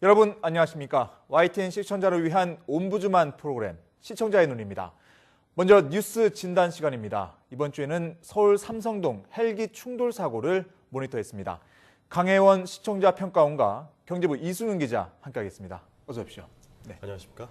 여러분 안녕하십니까? YTN 시청자를 위한 옴부즈만 프로그램 시청자의 눈입니다. 먼저 뉴스 진단 시간입니다. 이번 주에는 서울 삼성동 헬기 충돌 사고를 모니터했습니다. 강혜원 시청자 평가원과 경제부 이승윤 기자 함께하겠습니다. 어서 오십시오. 네. 안녕하십니까?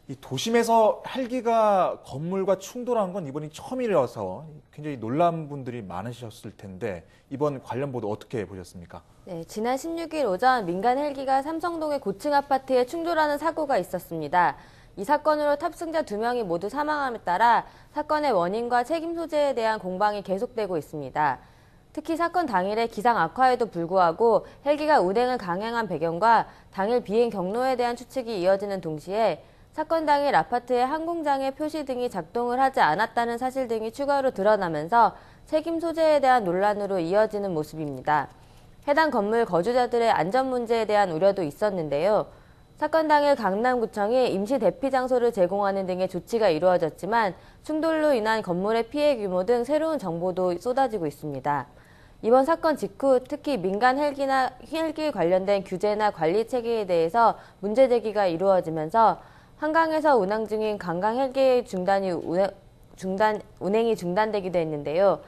이 도심에서 헬기가 건물과 충돌한 건 이번이 처음이라서 굉장히 놀란 분들이 많으셨을 텐데 이번 관련 보도 어떻게 보셨습니까? 네, 지난 16일 오전 민간 헬기가 삼성동의 고층 아파트에 충돌하는 사고가 있었습니다. 이 사건으로 탑승자 2명이 모두 사망함에 따라 사건의 원인과 책임 소재에 대한 공방이 계속되고 있습니다. 특히 사건 당일에 기상 악화에도 불구하고 헬기가 운행을 강행한 배경과 당일 비행 경로에 대한 추측이 이어지는 동시에 사건 당일 아파트의 항공장애 표시 등이 작동을 하지 않았다는 사실 등이 추가로 드러나면서 책임 소재에 대한 논란으로 이어지는 모습입니다. 해당 건물 거주자들의 안전 문제에 대한 우려도 있었는데요. 사건 당일 강남구청이 임시 대피 장소를 제공하는 등의 조치가 이루어졌지만 충돌로 인한 건물의 피해 규모 등 새로운 정보도 쏟아지고 있습니다. 이번 사건 직후 특히 민간 헬기 관련된 규제나 관리 체계에 대해서 문제 제기가 이루어지면서 한강에서 운항 중인 관광 헬기 운행이 중단되기도 했는데요.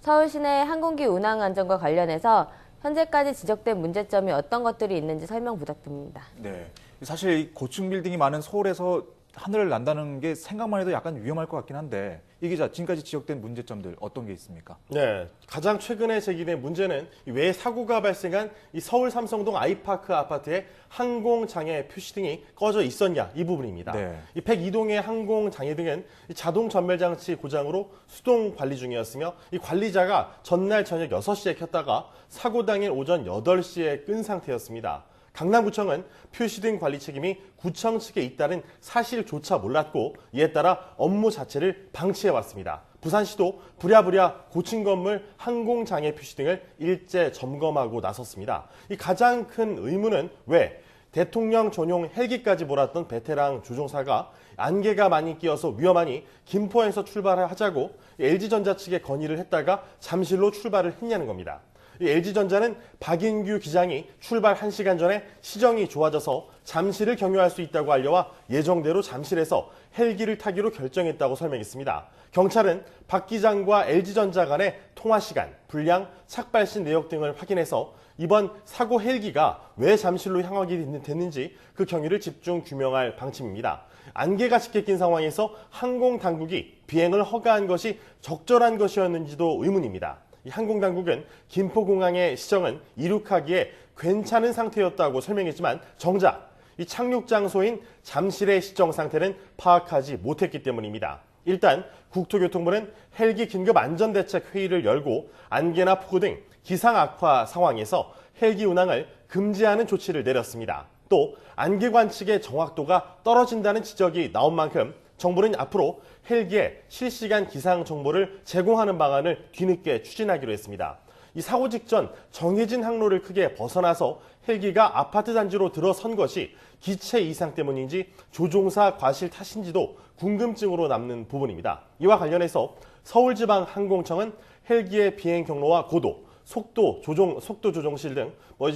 서울 시내 항공기 운항 안전과 관련해서 현재까지 지적된 문제점이 어떤 것들이 있는지 설명 부탁드립니다. 네, 사실 고층 빌딩이 많은 서울에서 하늘을 난다는 게 생각만 해도 약간 위험할 것 같긴 한데 이 기자, 지금까지 지적된 문제점들 어떤 게 있습니까? 네, 가장 최근에 제기된 문제는 왜 사고가 발생한 이 서울 삼성동 아이파크 아파트의 항공장애 표시 등이 꺼져 있었냐 이 부분입니다. 네. 이 102동의 항공장애 등은 자동 전멸 장치 고장으로 수동 관리 중이었으며 이 관리자가 전날 저녁 6시에 켰다가 사고 당일 오전 8시에 끈 상태였습니다. 강남구청은 표시 등 관리 책임이 구청 측에 있다는 사실조차 몰랐고 이에 따라 업무 자체를 방치해왔습니다. 부산시도 부랴부랴 고층 건물 항공장애 표시 등을 일제 점검하고 나섰습니다. 이 가장 큰 의문은 왜 대통령 전용 헬기까지 몰았던 베테랑 조종사가 안개가 많이 끼어서 위험하니 김포에서 출발하자고 LG전자 측에 건의를 했다가 잠실로 출발을 했냐는 겁니다. LG전자는 박인규 기장이 출발 1시간 전에 시정이 좋아져서 잠실을 경유할 수 있다고 알려와 예정대로 잠실에서 헬기를 타기로 결정했다고 설명했습니다. 경찰은 박 기장과 LG전자 간의 통화 시간, 분량, 착발신 내역 등을 확인해서 이번 사고 헬기가 왜 잠실로 향하게 됐는지 그 경위를 집중 규명할 방침입니다. 안개가 짙게 낀 상황에서 항공당국이 비행을 허가한 것이 적절한 것이었는지도 의문입니다. 이 항공당국은 김포공항의 시정은 이륙하기에 괜찮은 상태였다고 설명했지만 정작 이 착륙 장소인 잠실의 시정 상태는 파악하지 못했기 때문입니다. 일단 국토교통부는 헬기 긴급 안전대책 회의를 열고 안개나 폭우 등 기상 악화 상황에서 헬기 운항을 금지하는 조치를 내렸습니다. 또 안개 관측의 정확도가 떨어진다는 지적이 나온 만큼 정부는 앞으로 헬기에 실시간 기상 정보를 제공하는 방안을 뒤늦게 추진하기로 했습니다. 이 사고 직전 정해진 항로를 크게 벗어나서 헬기가 아파트 단지로 들어선 것이 기체 이상 때문인지 조종사 과실 탓인지도 궁금증으로 남는 부분입니다. 이와 관련해서 서울지방항공청은 헬기의 비행 경로와 고도, 속도 조종실 등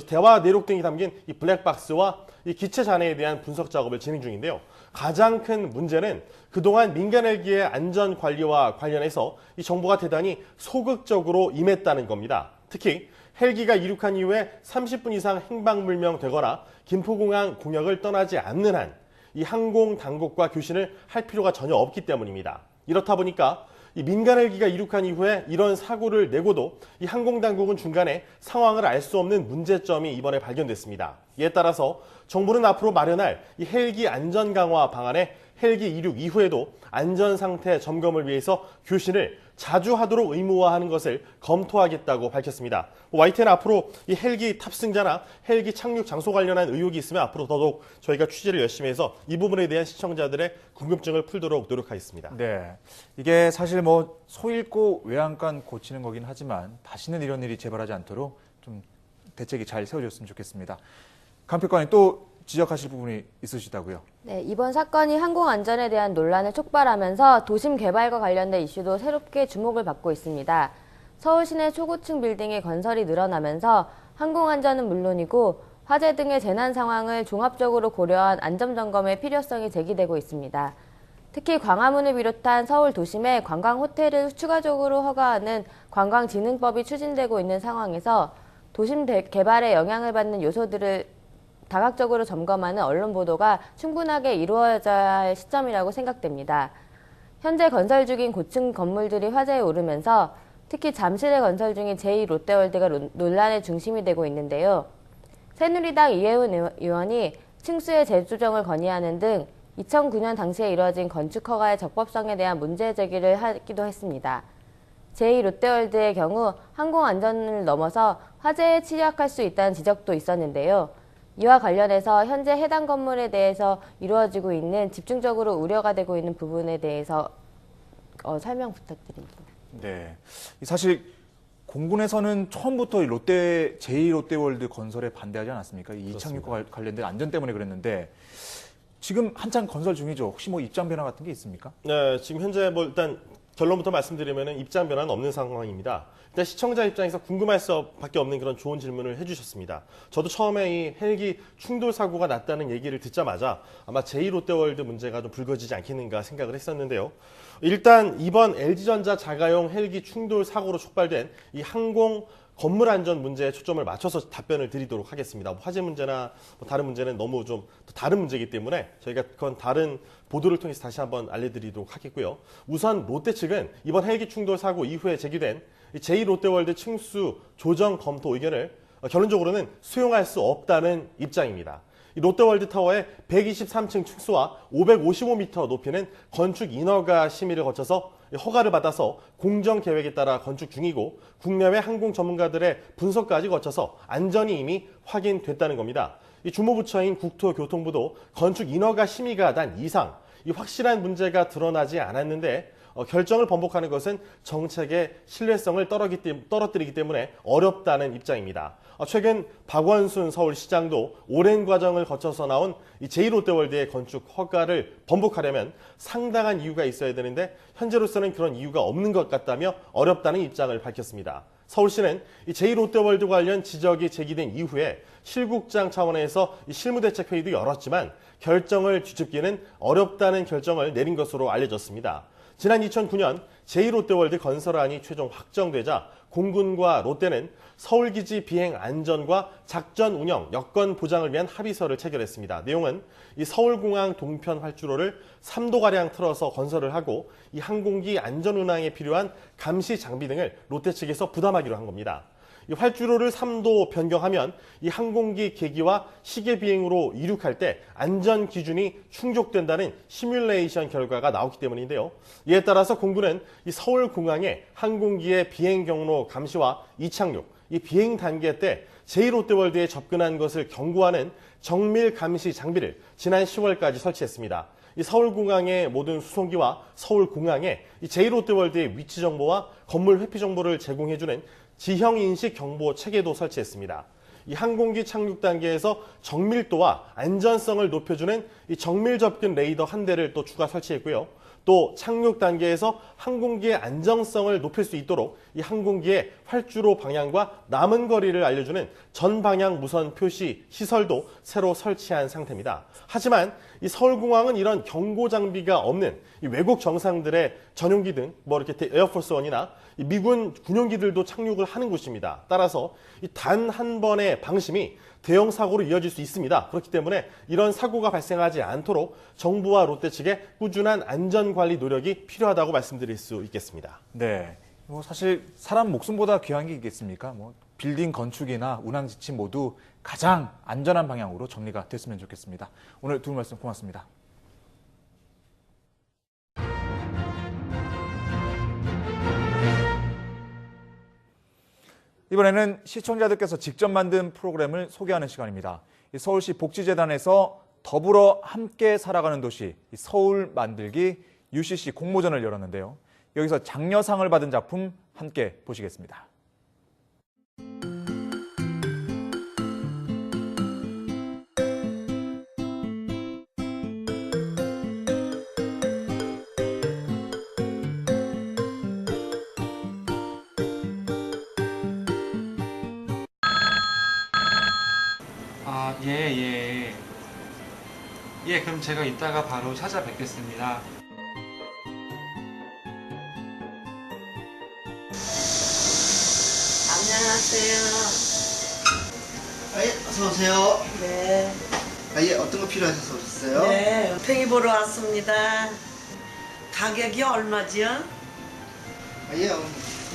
대화 내록 등이 담긴 이 블랙박스와 이 기체 잔해에 대한 분석 작업을 진행 중인데요. 가장 큰 문제는 그동안 민간 헬기의 안전 관리와 관련해서 이 정부가 대단히 소극적으로 임했다는 겁니다. 특히 헬기가 이륙한 이후에 30분 이상 행방불명되거나 김포공항 공역을 떠나지 않는 한 이 항공 당국과 교신을 할 필요가 전혀 없기 때문입니다. 이렇다 보니까 이 민간 헬기가 이륙한 이후에 이런 사고를 내고도 이 항공당국은 중간에 상황을 알 수 없는 문제점이 이번에 발견됐습니다. 이에 따라서 정부는 앞으로 마련할 이 헬기 안전 강화 방안에 헬기 이륙 이후에도 안전 상태 점검을 위해서 교신을 자주 하도록 의무화하는 것을 검토하겠다고 밝혔습니다. YTN은 앞으로 이 헬기 탑승자나 헬기 착륙 장소 관련한 의혹이 있으면 앞으로 더더욱 저희가 취재를 열심히 해서 이 부분에 대한 시청자들의 궁금증을 풀도록 노력하겠습니다. 네, 이게 사실 소잃고 외양간 고치는 거긴 하지만 다시는 이런 일이 재발하지 않도록 좀 대책이 잘 세워졌으면 좋겠습니다. 강평가님 또 지적하실 부분이 있으시다고요? 네, 이번 사건이 항공 안전에 대한 논란을 촉발하면서 도심 개발과 관련된 이슈도 새롭게 주목을 받고 있습니다. 서울 시내 초고층 빌딩의 건설이 늘어나면서 항공 안전은 물론이고 화재 등의 재난 상황을 종합적으로 고려한 안전점검의 필요성이 제기되고 있습니다. 특히 광화문을 비롯한 서울 도심에 관광 호텔을 추가적으로 허가하는 관광진흥법이 추진되고 있는 상황에서 도심 개발에 영향을 받는 요소들을 다각적으로 점검하는 언론 보도가 충분하게 이루어져야 할 시점이라고 생각됩니다. 현재 건설 중인 고층 건물들이 화재에 오르면서 특히 잠실에 건설 중인 제2롯데월드가 논란의 중심이 되고 있는데요. 새누리당 이해훈 의원이 층수의 재조정을 건의하는 등 2009년 당시에 이뤄진 건축 허가의 적법성에 대한 문제 제기를 하기도 했습니다. 제2롯데월드의 경우 항공 안전을 넘어서 화재에 취약할 수 있다는 지적도 있었는데요. 이와 관련해서 현재 해당 건물에 대해서 이루어지고 있는 집중적으로 우려가 되고 있는 부분에 대해서 설명 부탁드립니다. 네, 사실 공군에서는 처음부터 제2롯데월드 건설에 반대하지 않았습니까? 이 이착륙과 관련된 안전 때문에 그랬는데 지금 한창 건설 중이죠. 혹시 뭐 입장 변화 같은 게 있습니까? 네, 지금 현재 일단 결론부터 말씀드리면 입장 변화는 없는 상황입니다. 일단 시청자 입장에서 궁금할 수밖에 없는 그런 좋은 질문을 해주셨습니다. 저도 처음에 이 헬기 충돌 사고가 났다는 얘기를 듣자마자 아마 제2롯데월드 문제가 좀 불거지지 않겠는가 생각을 했었는데요. 일단 이번 LG전자 자가용 헬기 충돌 사고로 촉발된 이 항공 건물 안전 문제에 초점을 맞춰서 답변을 드리도록 하겠습니다. 화재 문제나 다른 문제는 너무 좀 다른 문제이기 때문에 저희가 그건 다른 보도를 통해서 다시 한번 알려드리도록 하겠고요. 우선 롯데 측은 이번 헬기 충돌 사고 이후에 제기된 제2롯데월드 층수 조정 검토 의견을 결론적으로는 수용할 수 없다는 입장입니다. 롯데월드 타워의 123층 층수와 555m 높이는 건축 인허가 심의를 거쳐서 허가를 받아서 공정 계획에 따라 건축 중이고 국내외 항공 전문가들의 분석까지 거쳐서 안전이 이미 확인됐다는 겁니다. 이 주무부처인 국토교통부도 건축 인허가 심의가 난 이상 이 확실한 문제가 드러나지 않았는데 결정을 번복하는 것은 정책의 신뢰성을 떨어뜨리기 때문에 어렵다는 입장입니다. 최근 박원순 서울시장도 오랜 과정을 거쳐서 나온 이 제2롯데월드의 건축 허가를 번복하려면 상당한 이유가 있어야 되는데 현재로서는 그런 이유가 없는 것 같다며 어렵다는 입장을 밝혔습니다. 서울시는 이 제2롯데월드 관련 지적이 제기된 이후에 실국장 차원에서 이 실무대책회의도 열었지만 결정을 뒤집기는 어렵다는 결정을 내린 것으로 알려졌습니다. 지난 2009년 제2롯데월드 건설안이 최종 확정되자 공군과 롯데는 서울기지 비행 안전과 작전 운영, 여건 보장을 위한 합의서를 체결했습니다. 내용은 이 서울공항 동편 활주로를 3도가량 틀어서 건설을 하고 이 항공기 안전 운항에 필요한 감시 장비 등을 롯데 측에서 부담하기로 한 겁니다. 이 활주로를 3도 변경하면 이 항공기 계기와 시계 비행으로 이륙할 때 안전 기준이 충족된다는 시뮬레이션 결과가 나왔기 때문인데요. 이에 따라서 공군은 이 서울공항의 항공기의 비행 경로 감시와 이착륙, 이 비행 단계 때 제2롯데월드에 접근한 것을 경고하는 정밀 감시 장비를 지난 10월까지 설치했습니다. 이 서울공항의 모든 수송기와 서울공항에 이 제2롯데월드의 위치 정보와 건물 회피 정보를 제공해주는 지형인식 경보 체계도 설치했습니다. 이 항공기 착륙 단계에서 정밀도와 안전성을 높여주는 이 정밀 접근 레이더 한 대를 또 추가 설치했고요. 또 착륙 단계에서 항공기의 안정성을 높일 수 있도록 이 항공기의 활주로 방향과 남은 거리를 알려주는 전방향 무선 표시 시설도 새로 설치한 상태입니다. 하지만 이 서울공항은 이런 경고 장비가 없는 이 외국 정상들의 전용기 등 이렇게 에어포스원이나 이 미군 군용기들도 착륙을 하는 곳입니다. 따라서 단 한 번의 방심이 대형 사고로 이어질 수 있습니다. 그렇기 때문에 이런 사고가 발생하지 않도록 정부와 롯데 측의 꾸준한 안전관리 노력이 필요하다고 말씀드릴 수 있겠습니다. 네, 사실 사람 목숨보다 귀한 게 있겠습니까? 빌딩 건축이나 운항 지침 모두 가장 안전한 방향으로 정리가 됐으면 좋겠습니다. 오늘 두 분 말씀 고맙습니다. 이번에는 시청자들께서 직접 만든 프로그램을 소개하는 시간입니다. 서울시 복지재단에서 더불어 함께 살아가는 도시 서울 만들기 UCC 공모전을 열었는데요. 여기서 장려상을 받은 작품 함께 보시겠습니다. 예, 예. 예, 그럼 제가 이따가 바로 찾아뵙겠습니다. 안녕하세요. 예, 어서 오세요. 네. 예, 어떤 거 필요하셔서 오셨어요? 네. 팽이 보러 왔습니다. 가격이 얼마지요? 예,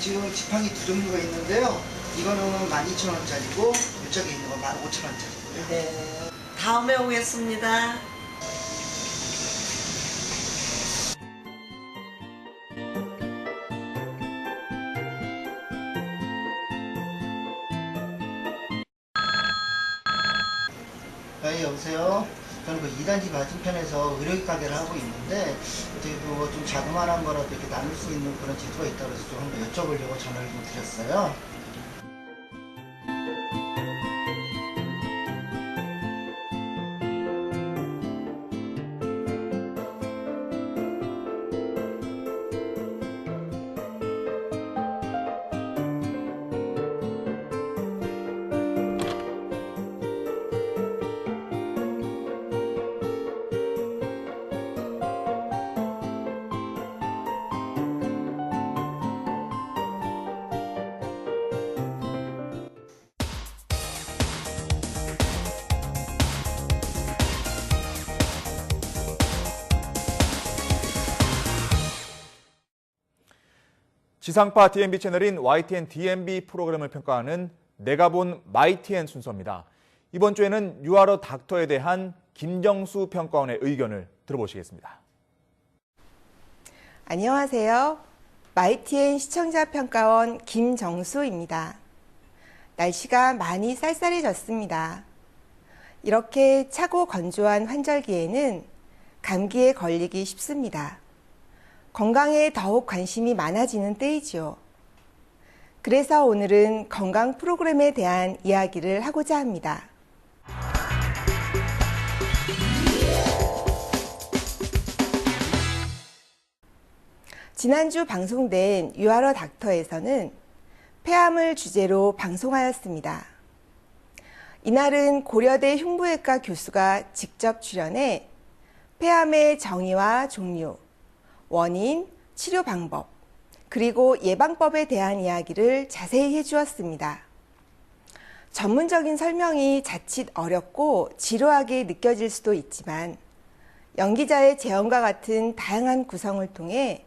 지금 지팡이 두 종류가 있는데요. 이거는 12,000원짜리고 이쪽에 있는 건 15,000원짜리고요. 네. 다음에 오겠습니다. 예, 여보세요. 저는 그 2단지 맞은편에서 의료기 가게를 하고 있는데 어떻게 그좀 자그마한 거라도 이렇게 나눌 수 있는 그런 제도가 있다고 해서 좀 한번 여쭤보려고 전화를 좀 드렸어요. 지상파 DMB 채널인 YTN DMB 프로그램을 평가하는 내가 본 마이TN 순서입니다. 이번 주에는 유아러 닥터에 대한 김정수 평가원의 의견을 들어보시겠습니다. 안녕하세요. 마이TN 시청자 평가원 김정수입니다. 날씨가 많이 쌀쌀해졌습니다. 이렇게 차고 건조한 환절기에는 감기에 걸리기 쉽습니다. 건강에 더욱 관심이 많아지는 때이지요. 그래서 오늘은 건강 프로그램에 대한 이야기를 하고자 합니다. 지난주 방송된 유아러 닥터에서는 폐암을 주제로 방송하였습니다. 이날은 고려대 흉부외과 교수가 직접 출연해 폐암의 정의와 종류, 원인, 치료 방법, 그리고 예방법에 대한 이야기를 자세히 해주었습니다. 전문적인 설명이 자칫 어렵고 지루하게 느껴질 수도 있지만 연기자의 재연과 같은 다양한 구성을 통해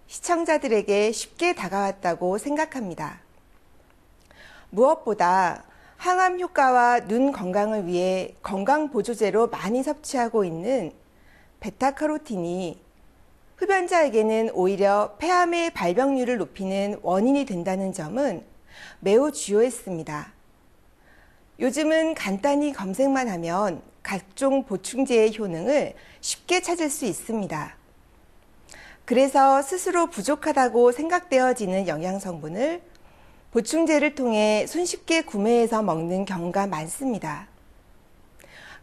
시청자들에게 쉽게 다가왔다고 생각합니다. 무엇보다 항암 효과와 눈 건강을 위해 건강보조제로 많이 섭취하고 있는 베타카로틴이 흡연자에게는 오히려 폐암의 발병률을 높이는 원인이 된다는 점은 매우 주요했습니다. 요즘은 간단히 검색만 하면 각종 보충제의 효능을 쉽게 찾을 수 있습니다. 그래서 스스로 부족하다고 생각되어지는 영양성분을 보충제를 통해 손쉽게 구매해서 먹는 경우가 많습니다.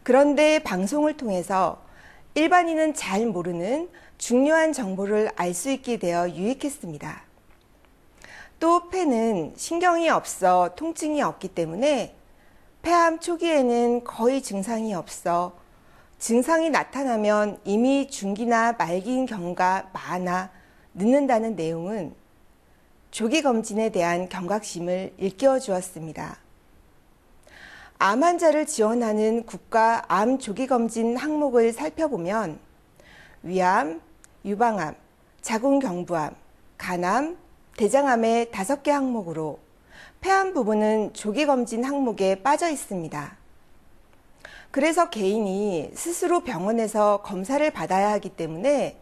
그런데 방송을 통해서 일반인은 잘 모르는 중요한 정보를 알 수 있게 되어 유익했습니다. 또 폐는 신경이 없어 통증이 없기 때문에 폐암 초기에는 거의 증상이 없어 증상이 나타나면 이미 중기나 말기인 경우가 많아 늦는다는 내용은 조기검진에 대한 경각심을 일깨워 주었습니다. 암 환자를 지원하는 국가 암 조기검진 항목을 살펴보면 위암, 유방암, 자궁경부암, 간암, 대장암의 5개 항목으로 폐암 부분은 조기검진 항목에 빠져 있습니다. 그래서 개인이 스스로 병원에서 검사를 받아야 하기 때문에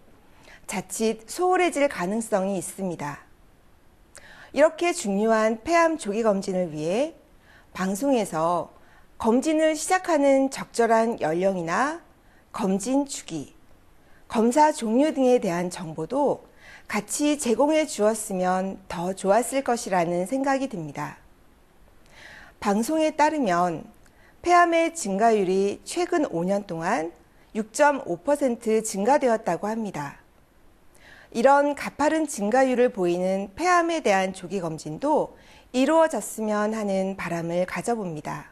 자칫 소홀해질 가능성이 있습니다. 이렇게 중요한 폐암 조기검진을 위해 방송에서 검진을 시작하는 적절한 연령이나 검진 주기, 검사 종류 등에 대한 정보도 같이 제공해 주었으면 더 좋았을 것이라는 생각이 듭니다. 방송에 따르면 폐암의 증가율이 최근 5년 동안 6.5% 증가되었다고 합니다. 이런 가파른 증가율을 보이는 폐암에 대한 조기검진도 이루어졌으면 하는 바람을 가져봅니다.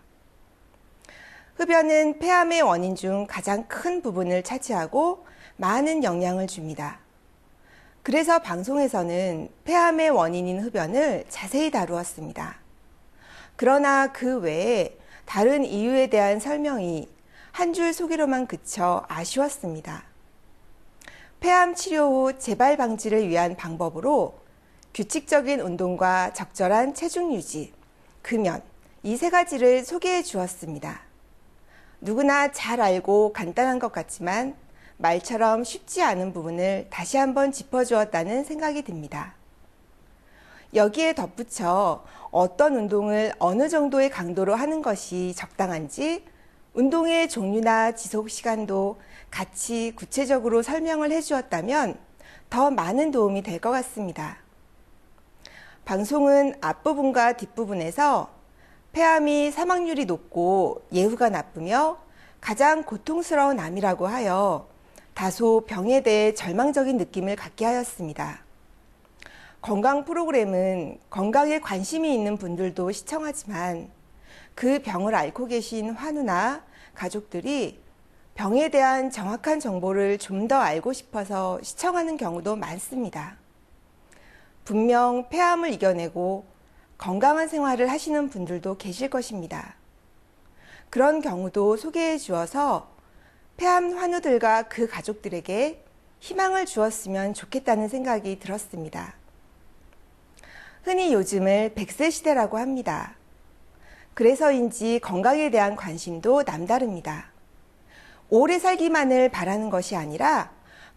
흡연은 폐암의 원인 중 가장 큰 부분을 차지하고 많은 영향을 줍니다. 그래서 방송에서는 폐암의 원인인 흡연을 자세히 다루었습니다. 그러나 그 외에 다른 이유에 대한 설명이 한 줄 소개로만 그쳐 아쉬웠습니다. 폐암 치료 후 재발 방지를 위한 방법으로 규칙적인 운동과 적절한 체중 유지, 금연, 이 세 가지를 소개해 주었습니다. 누구나 잘 알고 간단한 것 같지만 말처럼 쉽지 않은 부분을 다시 한번 짚어주었다는 생각이 듭니다. 여기에 덧붙여 어떤 운동을 어느 정도의 강도로 하는 것이 적당한지 운동의 종류나 지속 시간도 같이 구체적으로 설명을 해주었다면 더 많은 도움이 될 것 같습니다. 방송은 앞부분과 뒷부분에서 폐암이 사망률이 높고 예후가 나쁘며 가장 고통스러운 암이라고 하여 다소 병에 대해 절망적인 느낌을 갖게 하였습니다. 건강 프로그램은 건강에 관심이 있는 분들도 시청하지만 그 병을 앓고 계신 환우나 가족들이 병에 대한 정확한 정보를 좀 더 알고 싶어서 시청하는 경우도 많습니다. 분명 폐암을 이겨내고 건강한 생활을 하시는 분들도 계실 것입니다. 그런 경우도 소개해 주어서 폐암 환우들과 그 가족들에게 희망을 주었으면 좋겠다는 생각이 들었습니다. 흔히 요즘을 100세 시대라고 합니다. 그래서인지 건강에 대한 관심도 남다릅니다. 오래 살기만을 바라는 것이 아니라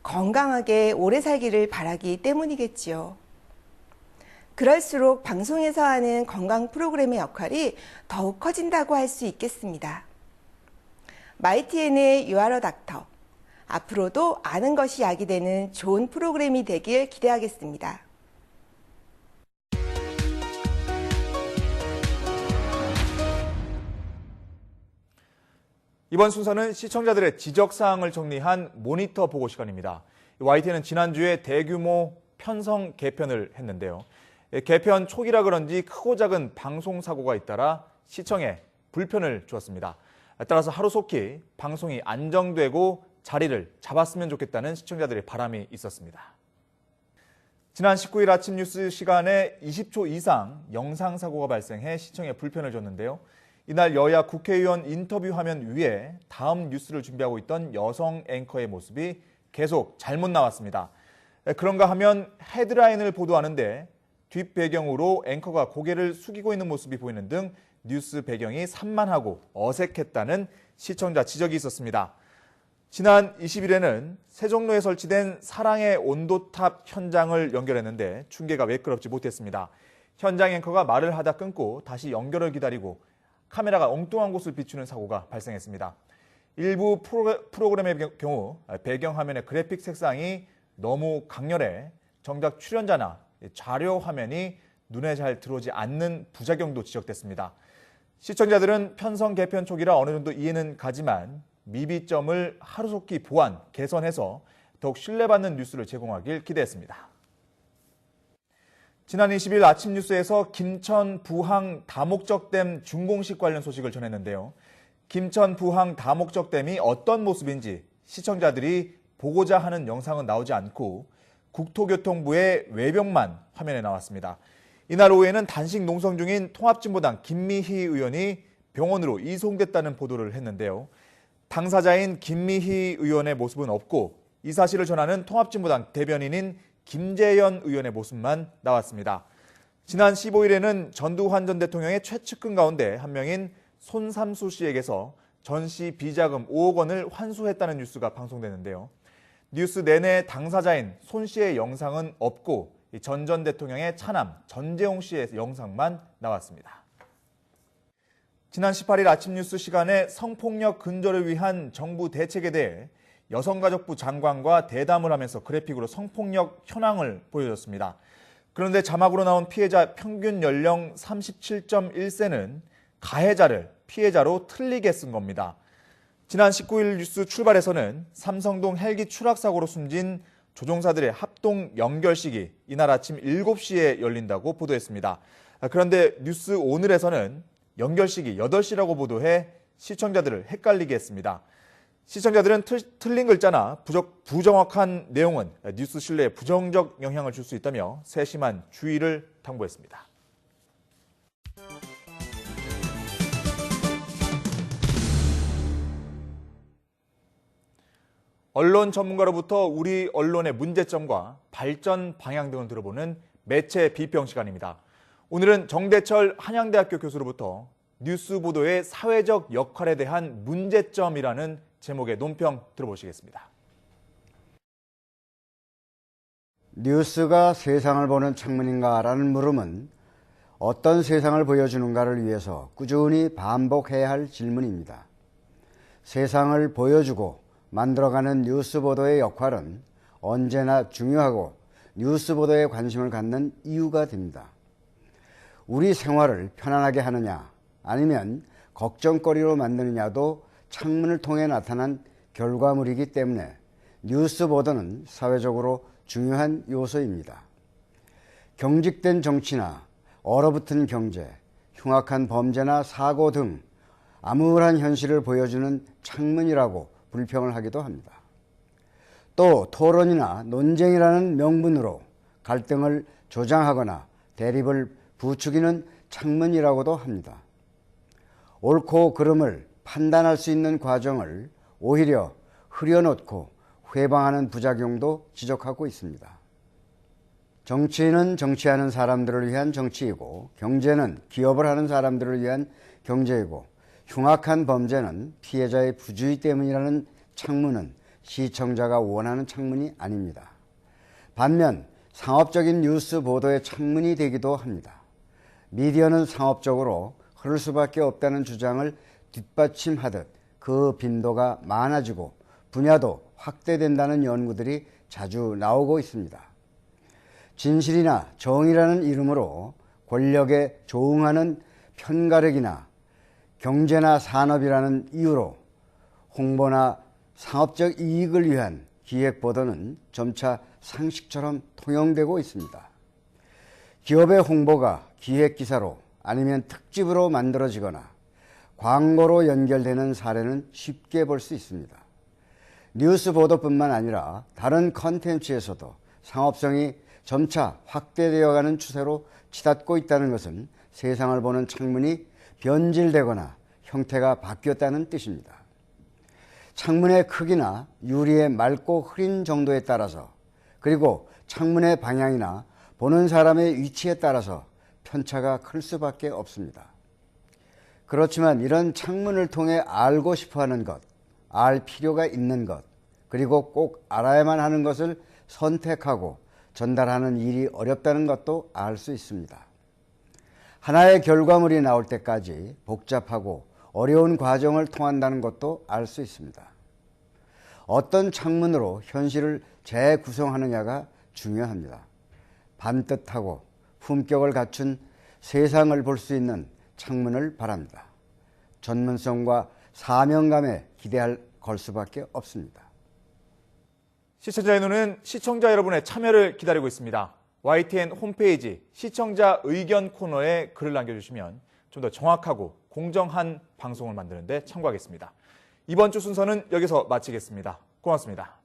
건강하게 오래 살기를 바라기 때문이겠지요. 그럴수록 방송에서 하는 건강 프로그램의 역할이 더욱 커진다고 할 수 있겠습니다. 마이티엔의 You Are a Doctor. 앞으로도 아는 것이 약이 되는 좋은 프로그램이 되길 기대하겠습니다. 이번 순서는 시청자들의 지적사항을 정리한 모니터 보고 시간입니다. YTN은 지난주에 대규모 편성 개편을 했는데요. 개편 초기라 그런지 크고 작은 방송사고가 잇따라 시청에 불편을 주었습니다. 따라서 하루속히 방송이 안정되고 자리를 잡았으면 좋겠다는 시청자들의 바람이 있었습니다. 지난 19일 아침 뉴스 시간에 20초 이상 영상사고가 발생해 시청에 불편을 줬는데요. 이날 여야 국회의원 인터뷰 화면 위에 다음 뉴스를 준비하고 있던 여성 앵커의 모습이 계속 잘못 나왔습니다. 그런가 하면 헤드라인을 보도하는데 뒷배경으로 앵커가 고개를 숙이고 있는 모습이 보이는 등 뉴스 배경이 산만하고 어색했다는 시청자 지적이 있었습니다. 지난 20일에는 세종로에 설치된 사랑의 온도탑 현장을 연결했는데 중계가 매끄럽지 못했습니다. 현장 앵커가 말을 하다 끊고 다시 연결을 기다리고 카메라가 엉뚱한 곳을 비추는 사고가 발생했습니다. 일부 프로그램의 경우 배경화면의 그래픽 색상이 너무 강렬해 정작 출연자나 자료 화면이 눈에 잘 들어오지 않는 부작용도 지적됐습니다. 시청자들은 편성 개편 초기라 어느 정도 이해는 가지만 미비점을 하루속히 보완, 개선해서 더욱 신뢰받는 뉴스를 제공하길 기대했습니다. 지난 20일 아침 뉴스에서 김천 부항 다목적댐 준공식 관련 소식을 전했는데요. 김천 부항 다목적댐이 어떤 모습인지 시청자들이 보고자 하는 영상은 나오지 않고 국토교통부의 외벽만 화면에 나왔습니다. 이날 오후에는 단식 농성 중인 통합진보당 김미희 의원이 병원으로 이송됐다는 보도를 했는데요. 당사자인 김미희 의원의 모습은 없고 이 사실을 전하는 통합진보당 대변인인 김재현 의원의 모습만 나왔습니다. 지난 15일에는 전두환 전 대통령의 최측근 가운데 한 명인 손삼수 씨에게서 전 씨 비자금 5억 원을 환수했다는 뉴스가 방송되는데요. 뉴스 내내 당사자인 손 씨의 영상은 없고 전 대통령의 차남 전재홍 씨의 영상만 나왔습니다. 지난 18일 아침 뉴스 시간에 성폭력 근절을 위한 정부 대책에 대해 여성가족부 장관과 대담을 하면서 그래픽으로 성폭력 현황을 보여줬습니다. 그런데 자막으로 나온 피해자 평균 연령 37.1세는 가해자를 피해자로 틀리게 쓴 겁니다. 지난 19일 뉴스 출발에서는 삼성동 헬기 추락사고로 숨진 조종사들의 합동 연결식이 이날 아침 7시에 열린다고 보도했습니다. 그런데 뉴스 오늘에서는 연결식이 8시라고 보도해 시청자들을 헷갈리게 했습니다. 시청자들은 틀린 글자나 부정확한 내용은 뉴스 신뢰에 부정적 영향을 줄 수 있다며 세심한 주의를 당부했습니다. 언론 전문가로부터 우리 언론의 문제점과 발전 방향 등을 들어보는 매체 비평 시간입니다. 오늘은 정대철 한양대학교 교수로부터 뉴스 보도의 사회적 역할에 대한 문제점이라는 제목의 논평 들어보시겠습니다. 뉴스가 세상을 보는 창문인가라는 물음은 어떤 세상을 보여주는가를 위해서 꾸준히 반복해야 할 질문입니다. 세상을 보여주고 만들어가는 뉴스 보도의 역할은 언제나 중요하고 뉴스 보도에 관심을 갖는 이유가 됩니다. 우리 생활을 편안하게 하느냐 아니면 걱정거리로 만드느냐도 창문을 통해 나타난 결과물이기 때문에 뉴스 보도는 사회적으로 중요한 요소입니다. 경직된 정치나 얼어붙은 경제, 흉악한 범죄나 사고 등 암울한 현실을 보여주는 창문이라고 불평을 하기도 합니다. 또 토론이나 논쟁이라는 명분으로 갈등을 조장하거나 대립을 부추기는 창문이라고도 합니다. 옳고 그름을 판단할 수 있는 과정을 오히려 흐려놓고 회방하는 부작용도 지적하고 있습니다. 정치인은 정치하는 사람들을 위한 정치이고 경제는 기업을 하는 사람들을 위한 경제이고 흉악한 범죄는 피해자의 부주의 때문이라는 창문은 시청자가 원하는 창문이 아닙니다. 반면 상업적인 뉴스 보도의 창문이 되기도 합니다. 미디어는 상업적으로 흐를 수밖에 없다는 주장을 뒷받침하듯 그 빈도가 많아지고 분야도 확대된다는 연구들이 자주 나오고 있습니다. 진실이나 정의라는 이름으로 권력에 조응하는 편가르기나 경제나 산업이라는 이유로 홍보나 상업적 이익을 위한 기획 보도는 점차 상식처럼 통용되고 있습니다. 기업의 홍보가 기획 기사로 아니면 특집으로 만들어지거나 광고로 연결되는 사례는 쉽게 볼 수 있습니다. 뉴스 보도뿐만 아니라 다른 컨텐츠에서도 상업성이 점차 확대되어가는 추세로 치닫고 있다는 것은 세상을 보는 창문이 변질되거나 형태가 바뀌었다는 뜻입니다. 창문의 크기나 유리의 맑고 흐린 정도에 따라서 그리고 창문의 방향이나 보는 사람의 위치에 따라서 편차가 클 수밖에 없습니다. 그렇지만 이런 창문을 통해 알고 싶어하는 것, 알 필요가 있는 것, 그리고 꼭 알아야만 하는 것을 선택하고 전달하는 일이 어렵다는 것도 알 수 있습니다. 하나의 결과물이 나올 때까지 복잡하고 어려운 과정을 통한다는 것도 알 수 있습니다. 어떤 창문으로 현실을 재구성하느냐가 중요합니다. 반듯하고 품격을 갖춘 세상을 볼 수 있는 창문을 바랍니다. 전문성과 사명감에 기대할 걸 수밖에 없습니다. 시청자의 눈은 시청자 여러분의 참여를 기다리고 있습니다. YTN 홈페이지 시청자 의견 코너에 글을 남겨주시면 좀 더 정확하고 공정한 방송을 만드는 데 참고하겠습니다. 이번 주 순서는 여기서 마치겠습니다. 고맙습니다.